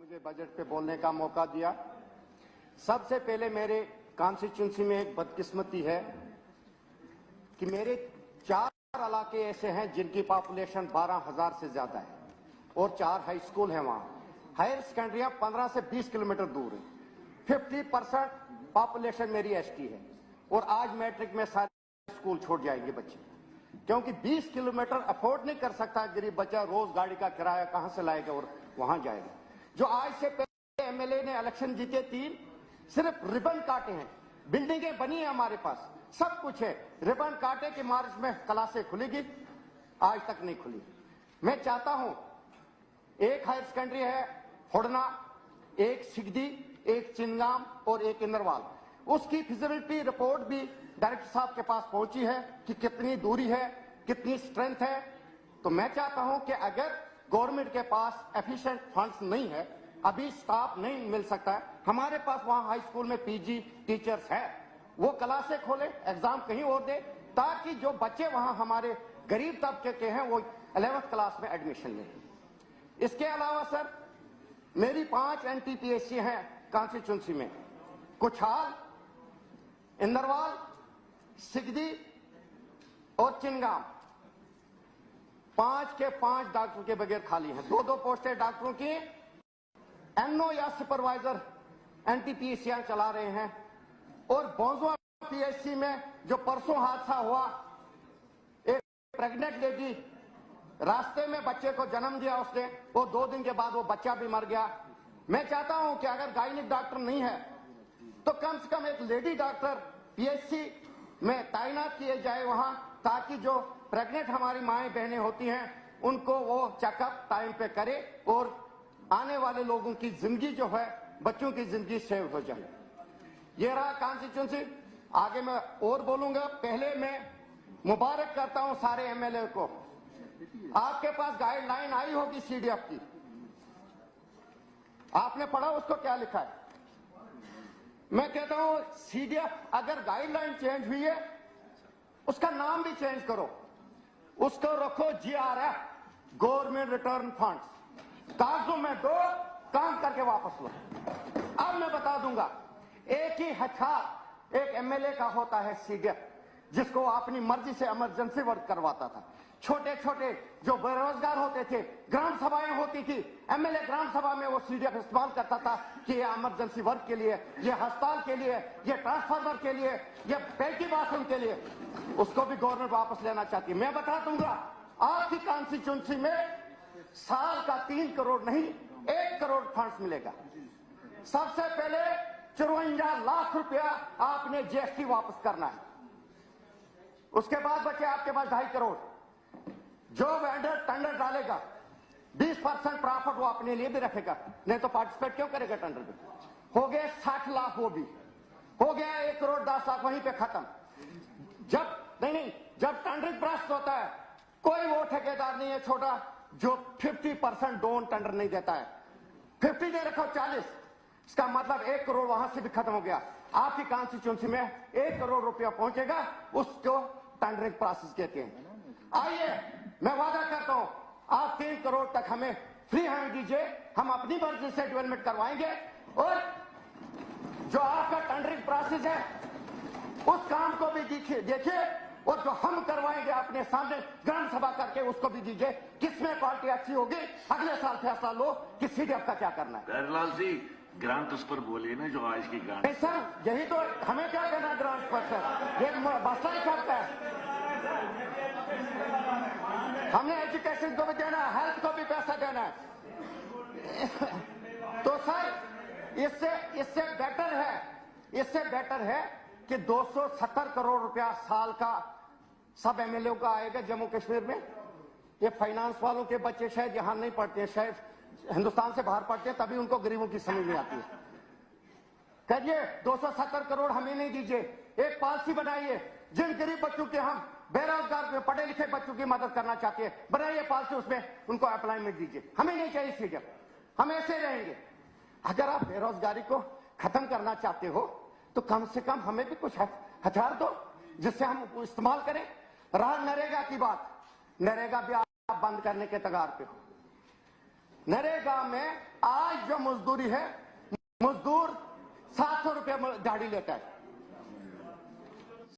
मुझे बजट पे बोलने का मौका दिया। सबसे पहले मेरे कॉन्स्टिट्यूंसी में एक बदकिस्मती है कि मेरे 4 इलाके ऐसे हैं जिनकी पॉपुलेशन 12,000 से ज्यादा है और 4 हाई स्कूल हैं। वहां हायर सेकेंडरियां 15 से 20 किलोमीटर दूर है। 50% पॉपुलेशन मेरी एसटी है और आज मैट्रिक में सारे स्कूल छोड़ जाएंगे बच्चे, क्योंकि 20 किलोमीटर अफोर्ड नहीं कर सकता गरीब बच्चा। रोज गाड़ी का किराया कहां से लाएगा और वहां जाएगा। जो आज से पहले एमएलए ने इलेक्शन जीते 3, सिर्फ रिबन काटे हैं। बिल्डिंगें बनी है हमारे पास, सब कुछ है, रिबन काटे कि मार्च में क्लासें खुलेगी, आज तक नहीं खुली। मैं चाहता हूं, एक हायर सेकेंडरी है होड़ना, एक सिगदी, एक चिनगाम और एक इंदरवाल। उसकी फिजिबिलिटी रिपोर्ट भी डायरेक्टर साहब के पास पहुंची है कि कितनी दूरी है, कितनी स्ट्रेंथ है। तो मैं चाहता हूं कि अगर गवर्नमेंट के पास एफिशिएंट फंड्स नहीं है, अभी स्टाफ नहीं मिल सकता है, हमारे पास वहां हाई स्कूल में पीजी टीचर्स है, वो क्लासें खोले, एग्जाम कहीं और दे, ताकि जो बच्चे वहां हमारे गरीब तबके के हैं वो 11th क्लास में एडमिशन लें। इसके अलावा सर मेरी 5 एनटीपीएससी हैं कॉन्स्टिट्यूंसी में, कुछाल, इंदरवाल, सिगदी और चिनगाम। 5 के 5 डॉक्टर के बगैर खाली हैं। 2-2 पोस्टें डॉक्टरों की, एनओ या सुपरवाइजर एनटीपीएससी चला रहे हैं। और बोंजवा पीएचसी में जो परसों हादसा हुआ, एक प्रेग्नेंट लेडी रास्ते में बच्चे को जन्म दिया उसने, वो 2 दिन के बाद वो बच्चा भी मर गया। मैं चाहता हूं कि अगर गायनिक डॉक्टर नहीं है तो कम से कम एक लेडी डॉक्टर पीएचसी में तैनात किए जाए वहां, ताकि जो प्रेग्नेंट हमारी माएं बहनें होती हैं उनको वो चेकअप टाइम पे करे और आने वाले लोगों की जिंदगी जो है, बच्चों की जिंदगी सेव हो जाए। ये रहा कॉन्स्टिट्यूंसी। आगे मैं और बोलूंगा। पहले मैं मुबारक करता हूं सारे एमएलए को। आपके पास गाइडलाइन आई होगी सीडीएफ की, आपने पढ़ा उसको क्या लिखा है? मैं कहता हूं सीडीएफ अगर गाइडलाइन चेंज हुई है उसका नाम भी चेंज करो, उसको रखो जीआरएफ, गवर्नमेंट रिटर्न फंड्स। कागजों में दो, काम करके वापस लो। अब मैं बता दूंगा, एक ही हथियार एक एमएलए का होता है सीडीएफ, जिसको अपनी मर्जी से इमरजेंसी वर्क करवाता था। छोटे छोटे जो बेरोजगार होते थे, ग्राम सभाएं होती थी, एमएलए ग्राम सभा में वो सीडीएफ इस्तेमाल करता था कि ये इमरजेंसी वर्क के लिए, ये अस्पताल के लिए, ये ट्रांसफार्मर के लिए, ये बेटी बाथरूम के लिए। उसको भी गवर्नमेंट वापस लेना चाहती है। मैं बता दूंगा, आपकी कॉन्स्टिट्यूंसी में साल का 3 करोड़ नहीं 1 करोड़ फंड्स मिलेगा। सबसे पहले 54 लाख रुपया आपने जीएसटी वापस करना है, उसके बाद बचे आपके पास 2.5 करोड़। जो वेंडर टेंडर डालेगा 20% प्रॉफिट वो अपने लिए भी रखेगा, नहीं तो पार्टिसिपेट क्यों करेगा टेंडर में। हो गए 60 लाख, वो भी हो गया 1 करोड़ 10 लाख, वहीं पे खत्म। जब जब टेंडरिंग प्रोसेस होता है, कोई वो ठेकेदार नहीं है छोटा जो 50% डोन टेंडर नहीं देता है। 50 दे रखो 40, इसका मतलब 1 करोड़ वहां से भी खत्म हो गया। आपकी कॉन्स्टिट्यूंसी में 1 करोड़ रुपया पहुंचेगा, उसको टेंडरिंग प्रोसेस कहते हैं। आइए, मैं वादा करता हूं आप 3 करोड़ तक हमें फ्री हैंड दीजिए, हम अपनी मर्जी से डेवलपमेंट करवाएंगे। और जो आपका टेंडरिंग प्रोसेस है उस काम को भी देखिए, और जो हम करवाएंगे अपने सामने ग्राम सभा करके उसको भी दीजिए। किसमें क्वालिटी अच्छी होगी, अगले साल फैसला लो कि सीडीएफ का क्या करना है। गैरलाल जी, ग्रांट उस पर बोले ना जो आज की ग्रांट। सर यही तो, हमें क्या करना है ग्रांट पर सर, ये मसला ही करता है। हमने एजुकेशन को भी देना है, हेल्थ को भी पैसा देना है। तो सर इससे बेटर है कि 270 करोड़ रुपया साल का सब एमएलए का आएगा जम्मू कश्मीर में। ये फाइनेंस वालों के बच्चे शायद यहां नहीं पढ़ते हैं, शायद हिंदुस्तान से बाहर पढ़ते हैं, तभी उनको गरीबों की समझ नहीं आती है। कहिए 270 करोड़ हमें नहीं दीजिए, एक पॉलिसी बनाइए, जिन गरीब बच्चों के हम बेरोजगार पढ़े लिखे बच्चों की मदद करना चाहते हैं, बनाइए पॉलिसी, उसमें उनको अप्लाइमेंट दीजिए। हमें नहीं चाहिए सीडीएफ, हम ऐसे रहेंगे। अगर आप बेरोजगारी को खत्म करना चाहते हो तो कम से कम हमें भी कुछ हथियार दो जिससे हम इस्तेमाल करें। रहा नरेगा की बात, नरेगा भी आप बंद करने के तगार पे हो। नरेगा में आज जो मजदूरी है, मजदूर 700 रुपये दिहाड़ी लेता है।